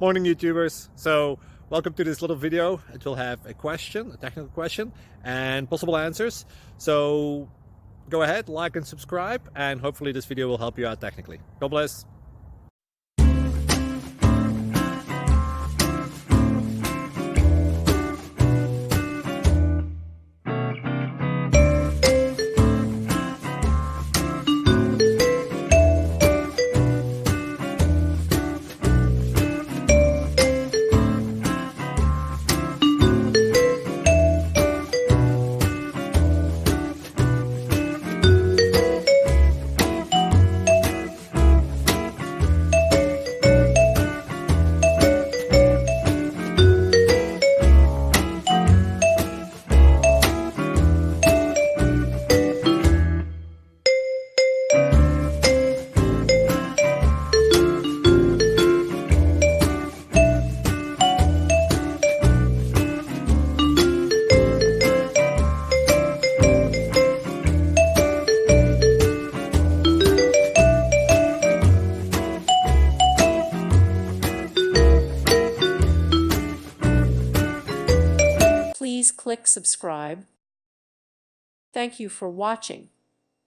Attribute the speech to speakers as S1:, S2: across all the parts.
S1: Morning YouTubers. So welcome to this little video. It will have a question, a technical question, and possible answers. So go ahead, like and subscribe, and hopefully this video will help you out technically. God bless.
S2: Please click subscribe. Thank you for watching.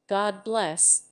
S2: God bless.